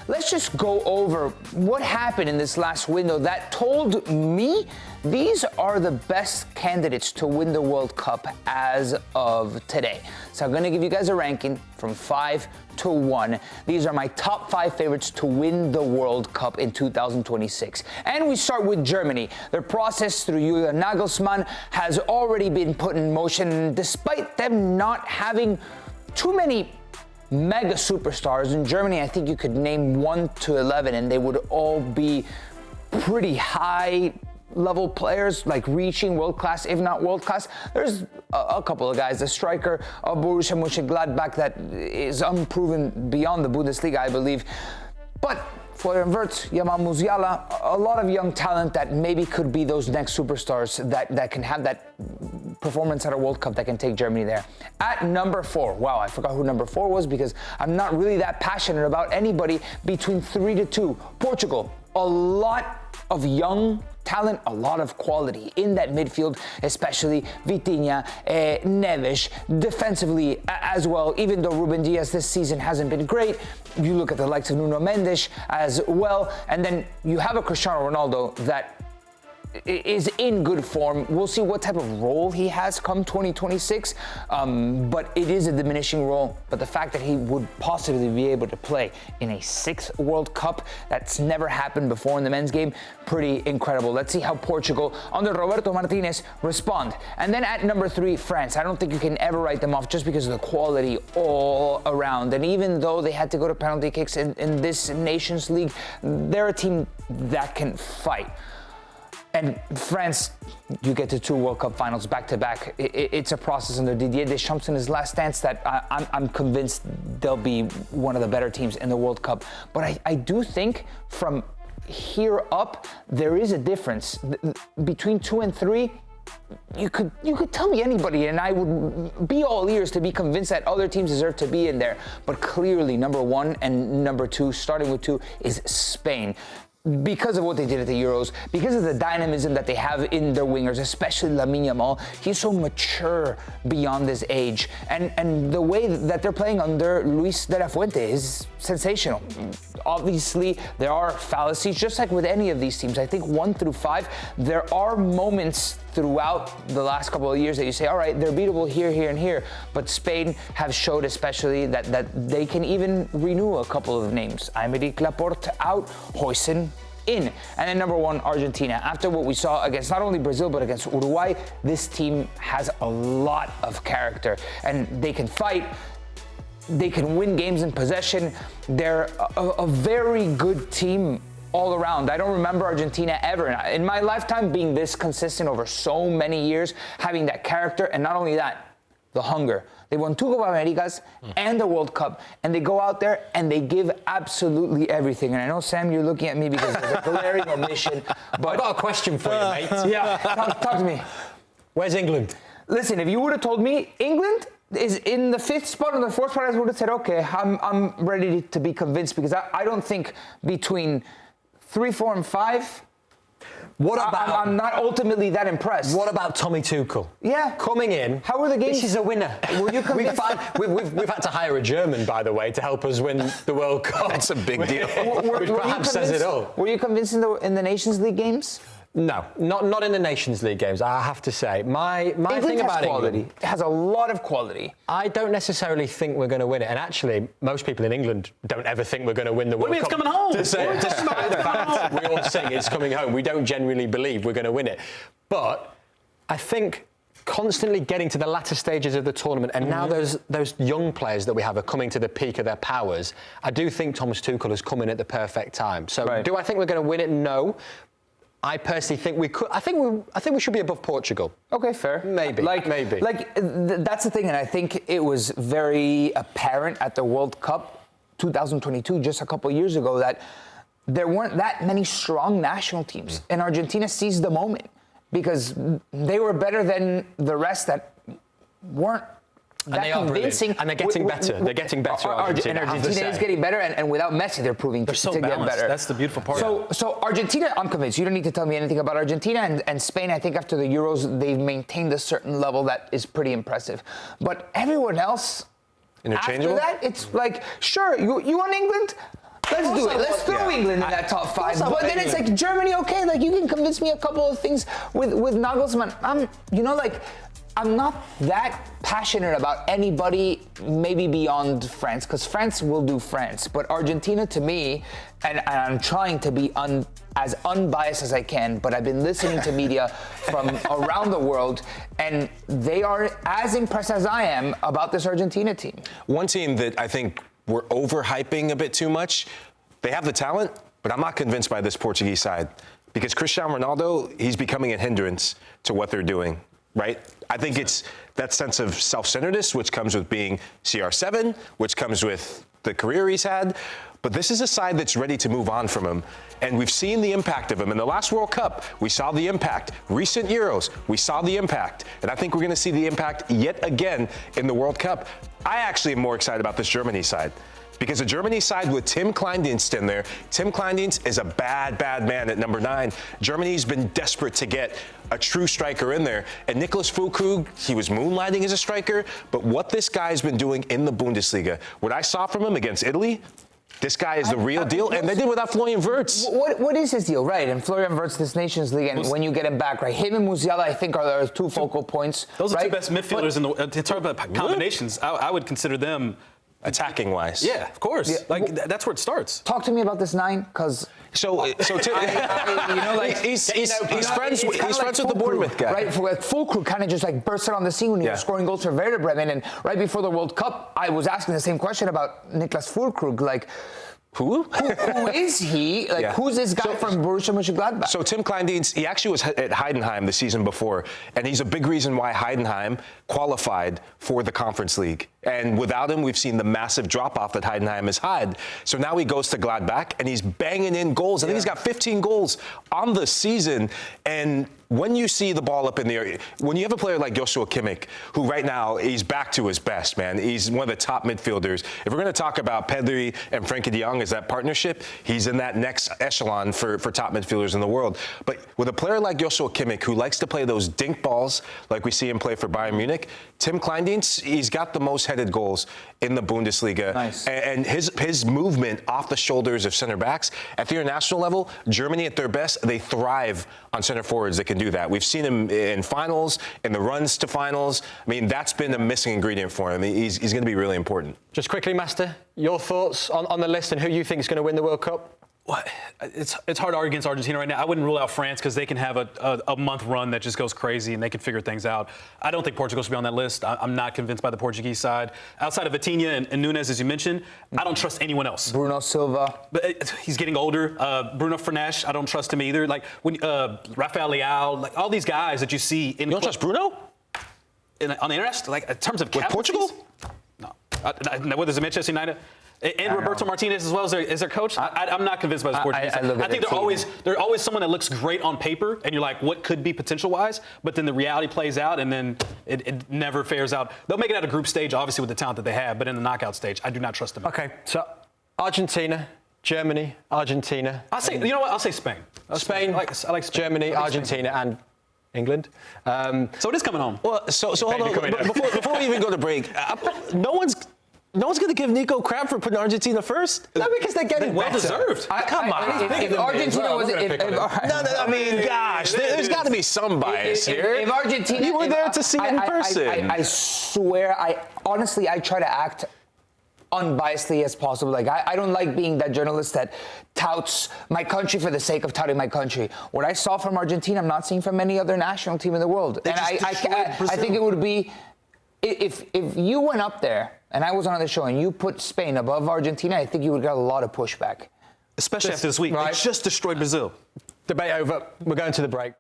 let's just go over what happened in this last window that told me these are the best candidates to win the World Cup as of today. So I'm going to give you guys a ranking from 5 to 1. These are my top 5 favorites to win the World Cup in 2026. And we start with Germany. Their process through Julian Nagelsmann has already been put in motion, despite them not having too many mega superstars. In Germany, I think you could name 1 to 11 and they would all be pretty high level players, like reaching world class, if not world class. There's a couple of guys, the striker of Borussia Mönchengladbach that is unproven beyond the Bundesliga, I believe. But Florian Wirtz, Jamal Musiala, a lot of young talent that maybe could be those next superstars that can have that performance at a World Cup that can take Germany there. At number 4, wow, I forgot who number 4 was because I'm not really that passionate about anybody between 3 to 2. Portugal, a lot of young talent, a lot of quality in that midfield, especially Vitinha, Neves, defensively as well. Even though Ruben Dias this season hasn't been great, you look at the likes of Nuno Mendes as well, and then you have a Cristiano Ronaldo that is in good form. We'll see what type of role he has come 2026, but it is a diminishing role. But the fact that he would possibly be able to play in a 6th World Cup, that's never happened before in the men's game, pretty incredible. Let's see how Portugal under Roberto Martinez respond. And then at number 3, France. I don't think you can ever write them off just because of the quality all around. And even though they had to go to penalty kicks in this Nations League, they're a team that can fight. And France, you get to 2 World Cup finals back-to-back. It's a process under Didier Deschamps in his last stance that I'm convinced they'll be one of the better teams in the World Cup. But I do think from here up, there is a difference. Between 2 and 3, you could tell me anybody and I would be all ears to be convinced that other teams deserve to be in there. But clearly, number 1 and number 2, starting with 2, is Spain. Because of what they did at the Euros, because of the dynamism that they have in their wingers, especially Lamine Yamal. He's so mature beyond his age. And the way that they're playing under Luis de la Fuente is sensational. Obviously, there are fallacies, just like with any of these teams. I think 1 through 5, there are moments throughout the last couple of years that you say, all right, they're beatable here, here, and here. But Spain have showed especially that they can even renew a couple of names. Aymeric Laporte out, Huijsen in. And then number 1, Argentina. After what we saw against not only Brazil, but against Uruguay, this team has a lot of character. And they can fight. They can win games in possession. They're a very good team all around. I don't remember Argentina ever in my lifetime being this consistent over so many years, having that character, and not only that, the hunger. They won 2 Copa Americas and the World Cup, and they go out there and they give absolutely everything. And I know, Sam, you're looking at me because there's a glaring omission, but I've got a question for you, mate. Yeah, talk to me. Where's England? Listen, if you would have told me England is in the 5th spot or the 4th spot, I would have said, okay, I'm ready to be convinced, because I don't think between 3, 4, and 5, what about? I'm not ultimately that impressed. What about Tommy Tuchel? Yeah, coming in. How were the games? This is a winner. Were you convinced? We've had to hire a German, by the way, to help us win the World Cup. That's a big deal. Which perhaps says it all. Were you convinced in the Nations League games? No, not in the Nations League games, I have to say. My thing about quality. England, it has a lot of quality. I don't necessarily think we're going to win it. And actually, most people in England don't ever think we're going to win the World Cup. It's coming home. Despite the fact we all sing it's coming home. We don't genuinely believe we're going to win it. But I think constantly getting to the latter stages of the tournament, and now those young players that we have are coming to the peak of their powers, I do think Thomas Tuchel has come in at the perfect time. So do I think we're going to win it? No. I personally think we could. I think we should be above Portugal. Okay, fair. Maybe. Maybe. That's the thing, and I think it was very apparent at the World Cup 2022, just a couple of years ago, that there weren't that many strong national teams, and Argentina seized the moment because they were better than the rest that weren't that convincing. And they're getting better. They're getting better. Argentina is getting better, and without Messi, they're proving to get better. That's the beautiful part. So Argentina, I'm convinced. You don't need to tell me anything about Argentina and Spain. I think after the Euros, they've maintained a certain level that is pretty impressive. But everyone else, interchangeable. After that, it's like, sure, you want England? Let's do it. Let's throw England in that top 5. But then it's like Germany, okay. Like you can convince me a couple of things with Nagelsmann. I'm not that passionate about anybody maybe beyond France, because France will do France. But Argentina, to me, and I'm trying to be as unbiased as I can, but I've been listening to media from around the world, and they are as impressed as I am about this Argentina team. One team that I think we're overhyping a bit too much, they have the talent, but I'm not convinced by this Portuguese side. Because Cristiano Ronaldo, he's becoming a hindrance to what they're doing. Right? I think it's that sense of self-centeredness, which comes with being CR7, which comes with the career he's had. But this is a side that's ready to move on from him. And we've seen the impact of him. In the last World Cup, we saw the impact. Recent Euros, we saw the impact. And I think we're going to see the impact yet again in the World Cup. I actually am more excited about this Germany side. Because the Germany side with Tim Kleindienst in there, Tim Kleindienst is a bad man at number 9. Germany's been desperate to get a true striker in there. And Niklas Füllkrug, he was moonlighting as a striker, but what this guy's been doing in the Bundesliga, what I saw from him against Italy, this guy is the real deal, and they did without Florian Wirtz. What is his deal, right? And Florian Wirtz, this Nations League, and when you get him back, right? Him and Musiala, I think, are the 2 focal points. Those are right? 2 best midfielders in the world. To talk about combinations, I would consider them attacking-wise. Yeah, of course. Yeah. Like that's where it starts. Talk to me about this 9, because so he's friends with the Bournemouth guy, right? Like Füllkrug kind of just like bursted on the scene when he was scoring goals for Werder Bremen, and right before the World Cup, I was asking the same question about Niklas Füllkrug, like. Who is he? Like, who's this guy from Borussia Mönchengladbach? So Tim Kleindienst, he actually was at Heidenheim the season before, and he's a big reason why Heidenheim qualified for the Conference League. And without him, we've seen the massive drop-off that Heidenheim has had. So now he goes to Gladbach, and he's banging in goals. I think he's got 15 goals on the season. And when you see the ball up in the air, when you have a player like Joshua Kimmich, who right now, he's back to his best, man. He's one of the top midfielders. If we're going to talk about Pedri and Frenkie de Jong as that partnership, he's in that next echelon for top midfielders in the world. But with a player like Joshua Kimmich, who likes to play those dink balls like we see him play for Bayern Munich, Tim Kleindienst, he's got the most headed goals in the Bundesliga. Nice. And his movement off the shoulders of center backs, at the international level, Germany at their best, they thrive on center forwards that can do that. We've seen him in finals, in the runs to finals. I mean, that's been a missing ingredient for him. He's going to be really important. Just quickly, Master, your thoughts on the list and who you think is going to win the World Cup? What? It's hard to argue against Argentina right now. I wouldn't rule out France because they can have a month run that just goes crazy and they can figure things out. I don't think Portugal should be on that list. I'm not convinced by the Portuguese side. Outside of Vitinha and Nunes, as you mentioned, I don't trust anyone else. Bruno Silva. But he's getting older. Bruno Fernandes, I don't trust him either. Like when Rafael Leao, like all these guys that you see in. You don't trust Bruno? On the interest, like in terms of with Portugal? No. What is it, Manchester United? And Roberto Martinez as well as their coach. I'm not convinced by this Portuguese. I think they're always someone that looks great on paper, and you're like, what could be potential-wise? But then the reality plays out, and then it never fares out. They'll make it out of group stage, obviously, with the talent that they have, but in the knockout stage, I do not trust them. Okay, so Argentina, Germany, Argentina. I'll say, you know what? I'll say Spain. Spain, I like Spain. Germany, Argentina, and England. So it is coming home. Well, so hold on. Before we even go to break, no one's going to give Nico crap for putting Argentina first. No, because they're getting well better. deserved. Come on. If Argentina was, I mean, gosh, there's got to be some bias here. If Argentina, you were there to see it in person. I swear, honestly, I try to act unbiasedly as possible. Like I don't like being that journalist that touts my country for the sake of touting my country. What I saw from Argentina, I'm not seeing from any other national team in the world. And I think it would be. If you went up there and I was on the show and you put Spain above Argentina, I think you would get a lot of pushback. Especially after this week. Right? They just destroyed Brazil. Debate over. We're going to the break.